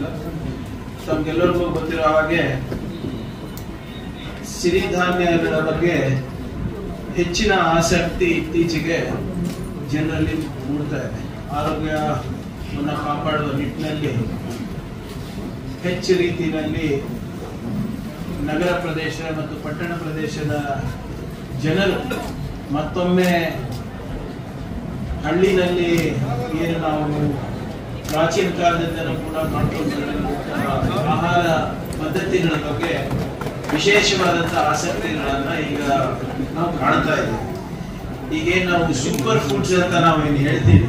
ಹೇಳೋದಿಲ್ಲ. ತಮ್ಗೆಲ್ಲರಿಗೂ ಗೊತ್ತಿರೋ ಹಾಗೆ ಸಿರಿಧಾನ್ಯಗಳ ಬಗ್ಗೆ ಹೆಚ್ಚಿನ ಆಸಕ್ತಿ ಇತ್ತೀಚೆಗೆ ಜನರಲ್ಲಿ ಮೂಡ್ತಾ ಇದೆ. ಆರೋಗ್ಯವನ್ನು ಕಾಪಾಡುವ ನಿಟ್ಟಿನಲ್ಲಿ ಹೆಚ್ಚು ರೀತಿಯಲ್ಲಿ ನಗರ ಪ್ರದೇಶ ಮತ್ತು ಪಟ್ಟಣ ಪ್ರದೇಶದ ಜನರು ಮತ್ತೊಮ್ಮೆ ಹಳ್ಳಿನಲ್ಲಿ ಏನು ನಾವು ಪ್ರಾಚೀನ ಕಾಲದಿಂದಲೂ ಕೂಡ ಮಾಡ್ಕೊಂಡು ಆಹಾರ ಪದ್ಧತಿಗಳ ಬಗ್ಗೆ ವಿಶೇಷವಾದಂತಹ ಆಸಕ್ತಿಗಳನ್ನ ಈಗ ನಾವು ಕಾಣ್ತಾ ಇದ್ದೀವಿ. ಈಗೇನು ನಾವು ಸೂಪರ್ ಫುಡ್ಸ್ ಅಂತ ನಾವೇನು ಹೇಳ್ತೀವಿ,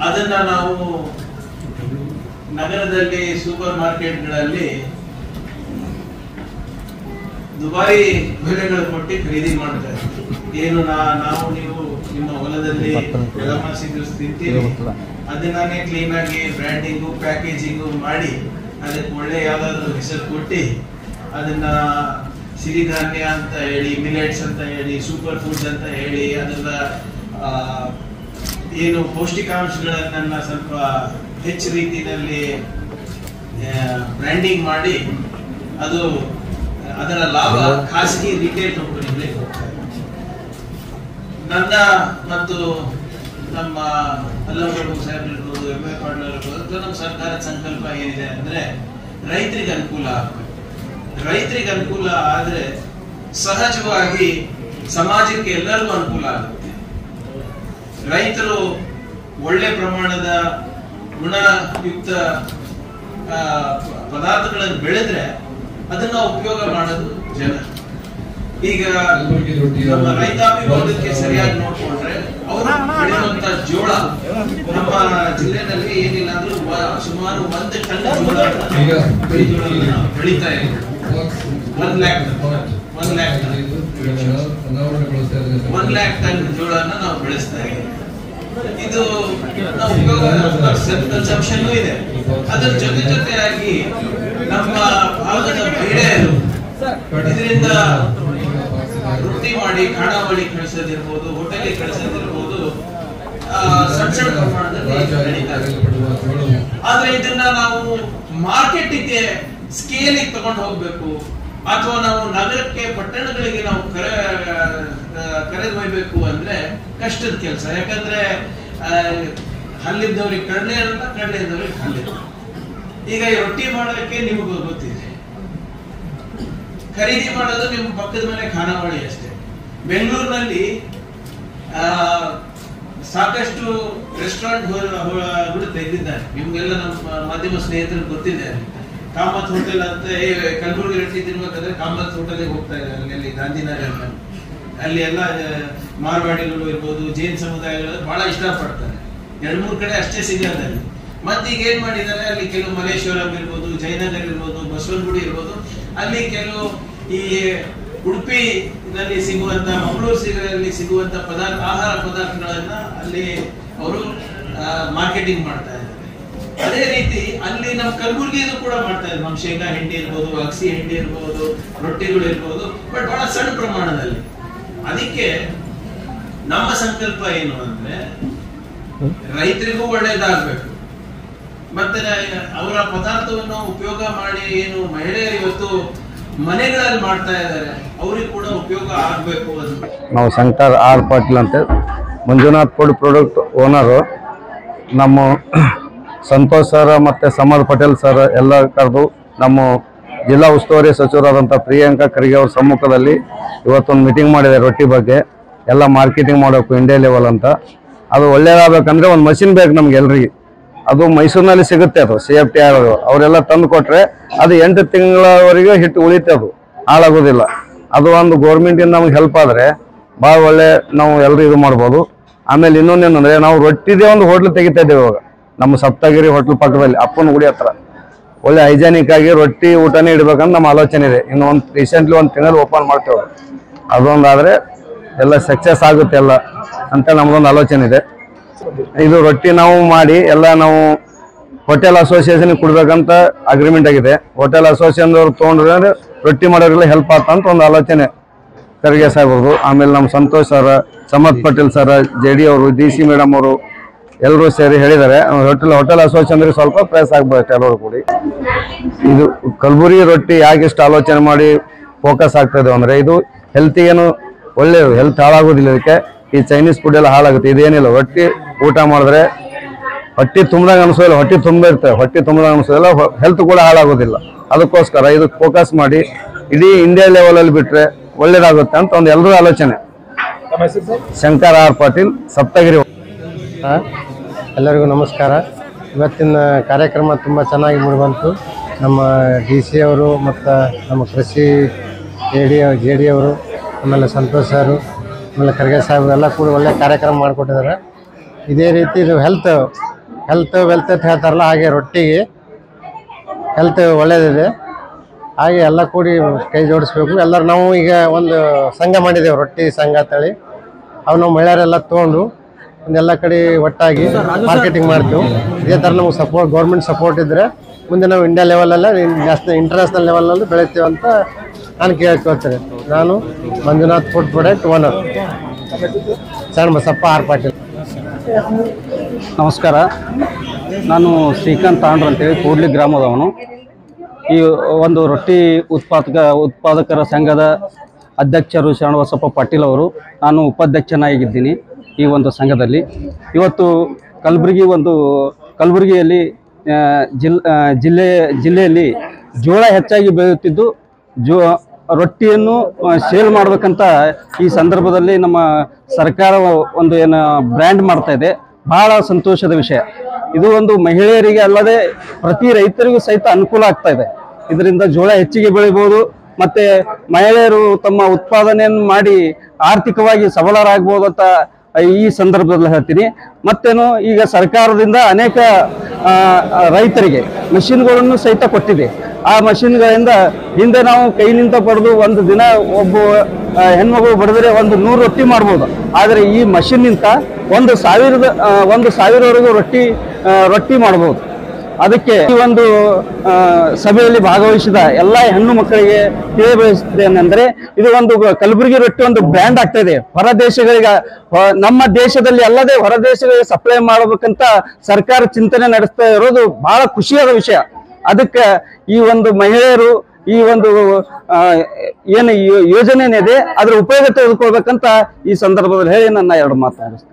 ಅದನ್ನ ನಾವು ನಗರದಲ್ಲಿ ಸೂಪರ್ ಮಾರ್ಕೆಟ್ಗಳಲ್ಲಿ ದುಬಾರಿ ಬೆಲೆಗಳು ಕೊಟ್ಟು ಖರೀದಿ ಮಾಡ್ತಾ ಇದ್ದೀವಿ. ಏನು ನಾವು ನೀವು ನಿಮ್ಮ ಹೊಲದಲ್ಲಿ ತಿಂತೀವಿ, ಅದನ್ನೇ ಕ್ಲೀನ್ ಆಗಿ ಬ್ರ್ಯಾಂಡಿಂಗು ಪ್ಯಾಕೇಜಿಂಗು ಮಾಡಿ ಅದಕ್ಕೆ ಒಳ್ಳೆ ಯಾವ್ದಾದ್ರು ಹೆಸರು ಕೊಟ್ಟು ಅದನ್ನ ಸಿರಿಧಾನ್ಯ ಅಂತ ಹೇಳಿ, ಮಿಲೆಟ್ಸ್ ಅಂತ ಹೇಳಿ, ಸೂಪರ್ ಫುಡ್ಸ್ ಅಂತ ಹೇಳಿ ಅದನ್ನ ಏನು ಪೌಷ್ಟಿಕಾಂಶಗಳನ್ನ ಸ್ವಲ್ಪ ಹೆಚ್ಚು ರೀತಿಯಲ್ಲಿ ಬ್ರ್ಯಾಂಡಿಂಗ್ ಮಾಡಿ ಅದರ ಲಾಭ ಖಾಸಗಿ ರಿಟೇಲ್ ಕಂಪನಿಗಳಿಗೆ ಹೋಗ್ತಾ ಇದೆ. ನನ್ನ ಮತ್ತು ನಮ್ಮ ಅಲ್ಲಮಪ್ರಭು ಸಾಹೇಬ್ ಇರ್ಬೋದು, ಎಂ.ಎ. ಪಾಟೀಲ್ ಇರ್ಬೋದು, ನಮ್ಮ ಸರ್ಕಾರದ ಸಂಕಲ್ಪ ಏನಿದೆ ಅಂದ್ರೆ ರೈತರಿಗೆ ಅನುಕೂಲ ಆಗಬೇಕು. ರೈತರಿಗೆ ಅನುಕೂಲ ಆದ್ರೆ ಸಹಜವಾಗಿ ಸಮಾಜಕ್ಕೆ ಎಲ್ಲರಿಗೂ ಅನುಕೂಲ ಆಗುತ್ತೆ. ರೈತರು ಒಳ್ಳೆ ಪ್ರಮಾಣದ ಗುಣಯುಕ್ತ ಪದಾರ್ಥಗಳನ್ನು ಬೆಳೆದ್ರೆ ಅದನ್ನ ಉಪಯೋಗ ಮಾಡೋದು ಜನ. ಈಗ ನಮ್ಮ ರೈತಾಪಿ ವರ್ಗಕ್ಕೆ ಸರಿಯಾಗಿ ನೋಡ್ಕೊಂಡ್ರೆ ಅವರು ಬೆಳೆಯುವಂತ ಜೋಳ ನಮ್ಮ ಜಿಲ್ಲೆನಲ್ಲಿ ಏನಿಲ್ಲ ಅಂದ್ರೂ ಸುಮಾರು 1 ಟನ್ ಜೋಳ ಬೆಳೀತಾ ಇದೆ. 1 ಲ್ಯಾಕ್ ಟನ್ ಜೋಳನ ನಾವು ಬೆಳೆಸ್ತಾ ಇದ್ದೀವಿ. ಇದು ನಾವು ಉಪಯೋಗ ಸೆಲ್ಫ್ ಕನ್ಸಂಪ್ಷನ್ ಇದೆ. ಅದರ ಜೊತೆಯಾಗಿ ನಮ್ಮ ಭಾಗದ ಮಹಿಳೆಯರು ಇದರಿಂದ ರೊಟ್ಟಿ ಮಾಡಿ ಖಾನಾವಳಿ ಕಳಿಸೋದಿರ್ಬೋದು, ಹೋಟೆಲಿಗೆ ಕಳಿಸೋದಿರ್ಬೋದು, ಸಣ್ಣ ಪ್ರಮಾಣದಲ್ಲಿ ನಡೀತಾ ಇದೆ. ಆದ್ರೆ ಇದನ್ನ ನಾವು ಮಾರ್ಕೆಟಿಗೆ ಸ್ಕೇಲಿಗೆ ತಗೊಂಡು ಹೋಗ್ಬೇಕು, ಅಥವಾ ನಾವು ನಗರಕ್ಕೆ ಪಟ್ಟಣಗಳಿಗೆ ನಾವು ಕರೆದೊಯ್ಬೇಕು ಅಂದ್ರೆ ಕಷ್ಟದ ಕೆಲಸ. ಯಾಕಂದ್ರೆ ಹಲ್ಲಿದ್ದವ್ರಿಗೆ ಕಡಲೆ ಇರಲ್ಲ, ಕಡಲೆ ಇದ್ದವ್ರಿಗೆ ಹಲ್ಲಿಲ್ಲ. ಈಗ ಈ ರೊಟ್ಟಿ ಮಾಡೋದಕ್ಕೆ ನಿಮಗೂ ಗೊತ್ತಿದೆ, ಖರೀದಿ ಮಾಡೋದು ನಿಮ್ಮ ಪಕ್ಕದ ಮನೆ ಖಾನಾವಳಿ ಅಷ್ಟೇ. ಬೆಂಗಳೂರಿನಲ್ಲಿ ಸಾಕಷ್ಟು ರೆಸ್ಟೋರೆಂಟ್ ತೆಗೆದಿದ್ದಾರೆ. ನಿಮ್ಗೆಲ್ಲ ನಮ್ಮ ಮಾಧ್ಯಮ ಸ್ನೇಹಿತರಿಗೆ ಗೊತ್ತಿದೆ. ಕಾಮತ್ ಹೋಟೆಲ್ ಅಂತ ಕಲಬುರಗಿ ರೊಟ್ಟಿ ತಿನ್ಬೇಕಾದ್ರೆ ಕಾಮತ್ ಹೋಟೆಲ್ಗೆ ಹೋಗ್ತಾ ಇದ್ದಾರೆ. ಅಲ್ಲಿ ಗಾಂಧಿನಗರ ಅಲ್ಲಿ ಎಲ್ಲ ಮಾರ್ವಾಡಿಗಳು ಇರ್ಬೋದು, ಜೈನ್ ಸಮುದಾಯಗಳು ಬಹಳ ಇಷ್ಟಪಡ್ತಾರೆ. 2-3 ಕಡೆ ಅಷ್ಟೇ ಸಿಗೋದಲ್ಲಿ. ಮತ್ತೆ ಈಗ ಏನ್ ಮಾಡಿದ್ದಾರೆ, ಅಲ್ಲಿ ಕೆಲವು ಮಲೇಶ್ವರಂ ಇರ್ಬೋದು, ಜಯನಗರ್ ಇರ್ಬೋದು, ಬಸವನಗುಡಿ ಇರ್ಬೋದು, ಅಲ್ಲಿ ಕೆಲವು ಈ ಉಡುಪಿನಲ್ಲಿ ಸಿಗುವಂತ, ಮಂಗಳೂರಲ್ಲಿ ಸಿಗುವಂತ ಆಹಾರ ಪದಾರ್ಥಗಳನ್ನ ಅಲ್ಲಿ ಅವರು ಮಾರ್ಕೆಟಿಂಗ್ ಮಾಡ್ತಾ ಇದ್ದಾರೆ. ಅದೇ ರೀತಿ ಅಲ್ಲಿ ನಮ್ಮ ಕಲಬುರಗಿಯಲ್ಲೂ ಕೂಡ ಮಾಡ್ತಾ ಇದ್ದಾರೆ. ನಮ್ಮ ಶೇಂಗಾ ಹಿಂಡಿ ಇರ್ಬೋದು, ಅಗಸಿ ಹಿಂಡಿ ಇರ್ಬೋದು, ರೊಟ್ಟಿಗಳು ಇರ್ಬೋದು, ಬಟ್ ಬಹಳ ಸಣ್ಣ ಪ್ರಮಾಣದಲ್ಲಿ. ಅದಕ್ಕೆ ನಮ್ಮ ಸಂಕಲ್ಪ ಏನು ಅಂದ್ರೆ ರೈತರಿಗೂ ಒಳ್ಳೇದಾಗಬೇಕು, ಮತ್ತೆ ಅವರ ಪದಾರ್ಥವನ್ನು ಉಪಯೋಗ ಮಾಡಿ ಏನು ಮಹಿಳೆಯರು ಇವತ್ತು ಮನೆಗಳಲ್ಲಿ ಮಾಡ್ತಾ ಇದ್ದಾರೆ ಅವ್ರಿಗೆ ಕೂಡ ಉಪಯೋಗ ಆಗಬೇಕು ಅಂತ. ನಾವು ಶಂಕರ್ ಆರ್ ಪಾಟೀಲ್ ಅಂತ ಮಂಜುನಾಥ್ ಫುಡ್ ಪ್ರಾಡಕ್ಟ್ ಓನರು. ನಮ್ಮ ಸಂತೋಷ್ ಸರ್ ಮತ್ತು ಸಮರ್ ಪಟೇಲ್ ಸರ್ ಎಲ್ಲ ಕರೆದು ನಮ್ಮ ಜಿಲ್ಲಾ ಉಸ್ತುವಾರಿ ಸಚಿವರಾದಂಥ ಪ್ರಿಯಾಂಕಾ ಖರ್ಗೆ ಅವ್ರ ಸಮ್ಮುಖದಲ್ಲಿ ಇವತ್ತೊಂದು ಮೀಟಿಂಗ್ ಮಾಡಿದೆ. ರೊಟ್ಟಿ ಬಗ್ಗೆ ಎಲ್ಲ ಮಾರ್ಕೆಟಿಂಗ್ ಮಾಡಬೇಕು ಇಂಡಿಯಾ ಲೆವೆಲ್ ಅಂತ. ಅದು ಒಳ್ಳೇದಾಗಬೇಕಂದ್ರೆ ಒಂದು ಮಷಿನ್ ಬೇಕು ನಮ್ಗೆ ಎಲ್ರಿಗೆ. ಅದು ಮೈಸೂರಿನಲ್ಲಿ ಸಿಗುತ್ತೆ. ಅದು ಸೇಫ್ಟಿ ಆಗೋದು ಅವರೆಲ್ಲ ತಂದು ಕೊಟ್ಟರೆ ಅದು 8 ತಿಂಗಳವರೆಗೆ ಹಿಟ್ಟು ಉಳಿತೆ, ಅದು ಹಾಳಾಗೋದಿಲ್ಲ. ಅದು ಒಂದು ಗೌರ್ಮೆಂಟಿಂದ ನಮ್ಗೆ ಹೆಲ್ಪ್ ಆದರೆ ಭಾಳ ಒಳ್ಳೆ ನಾವು ಎಲ್ಲರೂ ಇದು ಮಾಡ್ಬೋದು. ಆಮೇಲೆ ಇನ್ನೊಂದೇನಂದರೆ ನಾವು ರೊಟ್ಟಿದೇ ಒಂದು ಹೋಟ್ಲ್ ತೆಗಿತಾ ಇದ್ದೇವೆ ಇವಾಗ ನಮ್ಮ ಸಪ್ತಗಿರಿ ಹೋಟ್ಲ್ ಪಕ್ಕದಲ್ಲಿ ಅಪ್ಪನ ಗುಡಿ ಹತ್ರ. ಒಳ್ಳೆ ಹೈಜಾನಿಕ್ ಆಗಿ ರೊಟ್ಟಿ ಊಟನೇ ಇಡ್ಬೇಕಂತ ನಮ್ಮ ಆಲೋಚನೆ ಇದೆ. ಇನ್ನು ರೀಸೆಂಟ್ಲಿ 1 ತಿಂಗಳು ಓಪನ್ ಮಾಡ್ತೇವೆ. ಅದೊಂದಾದರೆ ಎಲ್ಲ ಸಕ್ಸಸ್ ಆಗುತ್ತೆ ಎಲ್ಲ ಅಂತ ನಮ್ದೊಂದು ಆಲೋಚನೆ ಇದೆ. ಇದು ರೊಟ್ಟಿ ನಾವು ಮಾಡಿ ಎಲ್ಲ ನಾವು ಹೋಟೆಲ್ ಅಸೋಸಿಯೇಷನ್ಗೆ ಕೊಡ್ಬೇಕಂತ ಅಗ್ರಿಮೆಂಟ್ ಆಗಿದೆ. ಹೋಟೆಲ್ ಅಸೋಸಿಯೇಷನ್ದವ್ರು ತೊಗೊಂಡ್ರೆ ರೊಟ್ಟಿ ಮಾಡೋರಿಗೆಲ್ಲ ಹೆಲ್ಪ್ ಆಗ್ತಂತ ಒಂದು ಆಲೋಚನೆ ಖರ್ಗೆ ಸಾಹೇಬ್ರದು. ಆಮೇಲೆ ನಮ್ಮ Santosh sir, Samarth Patel sir, JD ಅವರು, DC ಮೇಡಮ್ ಅವರು ಎಲ್ಲರೂ ಸೇರಿ ಹೇಳಿದ್ದಾರೆ. ಹೋಟೆಲ್ ಅಸೋಸಿಯೇಷನ್ಗೆ ಸ್ವಲ್ಪ ಪ್ರಯಾಸ ಆಗ್ಬೇಕು ಎಲ್ಲರೂ ಕೂಡಿ. ಇದು ಕಲಬುರಗಿ ರೊಟ್ಟಿ ಯಾಕೆ ಇಷ್ಟು ಆಲೋಚನೆ ಮಾಡಿ ಫೋಕಸ್ ಆಗ್ತದೆ ಅಂದರೆ ಇದು ಹೆಲ್ತಿಗೇನು ಒಳ್ಳೆಯದು, ಹೆಲ್ತ್ ಹಾಳಾಗೋದಿಲ್ಲ. ಇದಕ್ಕೆ ಈ ಚೈನೀಸ್ ಫುಡ್ ಎಲ್ಲ ಹಾಳಾಗುತ್ತೆ. ಇದೇನಿಲ್ಲ, ರೊಟ್ಟಿ ಊಟ ಮಾಡಿದ್ರೆ ಹೊಟ್ಟೆ ತುಂಬಿದಾಗ ಅನಿಸೋದಿಲ್ಲ, ಹೊಟ್ಟೆ ತುಂಬ ಇರ್ತದೆ, ಹೊಟ್ಟೆ ತುಂಬಿದಾಗ ಅನಿಸೋದಿಲ್ಲ, ಹೆಲ್ತ್ ಕೂಡ ಹಾಳಾಗೋದಿಲ್ಲ. ಅದಕ್ಕೋಸ್ಕರ ಇದಕ್ಕೆ ಫೋಕಸ್ ಮಾಡಿ ಇಡೀ ಇಂಡಿಯಾ ಲೆವೆಲಲ್ಲಿ ಬಿಟ್ಟರೆ ಒಳ್ಳೇದಾಗುತ್ತೆ ಅಂತ ಒಂದು ಎಲ್ಲರೂ ಆಲೋಚನೆ. ಶಂಕರ್ ಆರ್ ಪಾಟೀಲ್, ಸಪ್ತಗಿರಿ. ಎಲ್ಲರಿಗೂ ನಮಸ್ಕಾರ. ಇವತ್ತಿನ ಕಾರ್ಯಕ್ರಮ ತುಂಬ ಚೆನ್ನಾಗಿ ಮೂಡಿಬಂತು. ನಮ್ಮ DC ಅವರು ಮತ್ತು ನಮ್ಮ ಕೃಷಿ ಜೆ ಡಿ ಅವರು, ಆಮೇಲೆ ಸಂತೋಷ್ ಸರು, ಆಮೇಲೆ ಖರ್ಗೆ ಸಾಹೇಬರು ಎಲ್ಲ ಕೂಡ ಒಳ್ಳೆ ಕಾರ್ಯಕ್ರಮ ಮಾಡಿಕೊಟ್ಟಿದ್ದಾರೆ. ಇದೇ ರೀತಿ ಇದು ಹೆಲ್ತ್ ವೆಲ್ತ್ ಅಂತ ಹೇಳ್ತಾರಲ್ಲ, ಹಾಗೆ ರೊಟ್ಟಿಗೆ ಹೆಲ್ತ್ ಒಳ್ಳೆಯದಿದೆ. ಹಾಗೆ ಎಲ್ಲ ಕೂಡಿ ಕೈ ಜೋಡಿಸ್ಬೇಕು ಎಲ್ಲರೂ. ನಾವು ಈಗ ಒಂದು ಸಂಘ ಮಾಡಿದ್ದೇವೆ, ರೊಟ್ಟಿ ಸಂಘ ಅಂತೇಳಿ. ಅವು ನಾವು ಮಹಿಳೆಯರೆಲ್ಲ ತೊಗೊಂಡು ಒಂದೆಲ್ಲ ಕಡೆ ಒಟ್ಟಾಗಿ ಮಾರ್ಕೆಟಿಂಗ್ ಮಾಡ್ತೀವಿ. ಇದೇ ಥರ ನಮಗೆ ಸಪೋರ್ಟ್, ಗೌರ್ಮೆಂಟ್ ಸಪೋರ್ಟ್ ಇದ್ದರೆ ಮುಂದೆ ನಾವು ಇಂಡಿಯಾ ಲೆವೆಲಲ್ಲೇ ಇಂಟರ್ನ್ಯಾಷನಲ್ ಲೆವೆಲಲ್ಲಿ ಬೆಳಿತೀವಿ ಅಂತ ನಾನು ಕೇಳ್ಕೊಳ್ತೇನೆ. ನಾನು ಮಂಜುನಾಥ್ ಫುಡ್ ಪ್ರಾಡಕ್ಟ್ ಓನರ್, ಸಣ್ಣ ಬಸಪ್ಪ ಆರ್ ಪಾಟೀಲ್. ನಮಸ್ಕಾರ, ನಾನು ಶ್ರೀಕಾಂತ್ ತಾಂಡ್ರ ಅಂತೇಳಿ ಕೂಡ್ಲಿ ಗ್ರಾಮದವನು. ಈ ಒಂದು ರೊಟ್ಟಿ ಉತ್ಪಾದಕರ ಸಂಘದ ಅಧ್ಯಕ್ಷರು ಶರಣಬಸಪ್ಪ ಪಾಟೀಲ್ ಅವರು, ನಾನು ಉಪಾಧ್ಯಕ್ಷನಾಗಿದ್ದೀನಿ ಈ ಒಂದು ಸಂಘದಲ್ಲಿ. ಇವತ್ತು ಕಲಬುರಗಿಯಲ್ಲಿ ಜಿಲ್ಲೆಯಲ್ಲಿ ಜೋಳ ಹೆಚ್ಚಾಗಿ ಬೆಳೆಯುತ್ತಿದ್ದು ರೊಟ್ಟಿಯನ್ನು ಸೇಲ್ ಮಾಡಬೇಕಂತ ಈ ಸಂದರ್ಭದಲ್ಲಿ ನಮ್ಮ ಸರ್ಕಾರ ಒಂದು ಏನು ಬ್ರ್ಯಾಂಡ್ ಮಾಡ್ತಾ ಇದೆ. ಬಹಳ ಸಂತೋಷದ ವಿಷಯ ಇದು. ಒಂದು ಮಹಿಳೆಯರಿಗೆ ಅಲ್ಲದೆ ಪ್ರತಿ ರೈತರಿಗೂ ಸಹಿತ ಅನುಕೂಲ ಆಗ್ತಾ ಇದೆ. ಇದರಿಂದ ಜೋಳ ಹೆಚ್ಚಿಗೆ ಬೆಳಿಬೋದು, ಮತ್ತೆ ಮಹಿಳೆಯರು ತಮ್ಮ ಉತ್ಪಾದನೆಯನ್ನು ಮಾಡಿ ಆರ್ಥಿಕವಾಗಿ ಸಬಲರಾಗಬಹುದು ಅಂತ ಈ ಸಂದರ್ಭದಲ್ಲಿ ಹೇಳ್ತೀನಿ. ಮತ್ತೇನು, ಈಗ ಸರ್ಕಾರದಿಂದ ಅನೇಕ ರೈತರಿಗೆ ಮಷಿನ್ಗಳನ್ನು ಸಹಿತ ಕೊಟ್ಟಿದೆ. ಆ ಮಷಿನ್ಗಳಿಂದ ಹಿಂದೆ ನಾವು ಕೈನಿಂದ ಪಡೆದು ಒಂದು ದಿನ ಒಬ್ಬ ಹೆಣ್ಮಗಳು ಬಡಿದ್ರೆ 100 ರೊಟ್ಟಿ ಮಾಡ್ಬೋದು. ಆದರೆ ಈ ಮಷಿನ್ನಿಂದ 1,000ವರೆಗೂ ರೊಟ್ಟಿ ಮಾಡ್ಬೋದು. ಅದಕ್ಕೆ ಈ ಒಂದು ಸಭೆಯಲ್ಲಿ ಭಾಗವಹಿಸಿದ ಎಲ್ಲ ಹೆಣ್ಣು ಮಕ್ಕಳಿಗೆ ತಿಳಿಯಬಯಸುತ್ತೇನೆಂದರೆ, ಇದು ಒಂದು ಕಲಬುರಗಿ ರೊಟ್ಟಿ ಒಂದು ಬ್ರ್ಯಾಂಡ್ ಆಗ್ತಾ ಇದೆ. ಹೊರ ದೇಶಗಳಿಗೆ, ನಮ್ಮ ದೇಶದಲ್ಲಿ ಅಲ್ಲದೆ ಹೊರ ದೇಶಗಳಿಗೆ ಸಪ್ಲೈ ಮಾಡಬೇಕಂತ ಸರ್ಕಾರ ಚಿಂತನೆ ನಡೆಸ್ತಾ ಇರೋದು ಬಹಳ ಖುಷಿಯಾದ ವಿಷಯ. ಅದಕ್ಕೆ ಈ ಒಂದು ಮಹಿಳೆಯರು ಈ ಒಂದು ಏನು ಯೋಜನೆ ಇದೆ ಅದರ ಉಪಯೋಗ ತೆಗೆದುಕೊಳ್ಬೇಕಂತ ಈ ಸಂದರ್ಭದಲ್ಲಿ ಹೇಳಿ ನನ್ನ 2 ಮಾತು ಮುಗಿಸ್ತೇನೆ.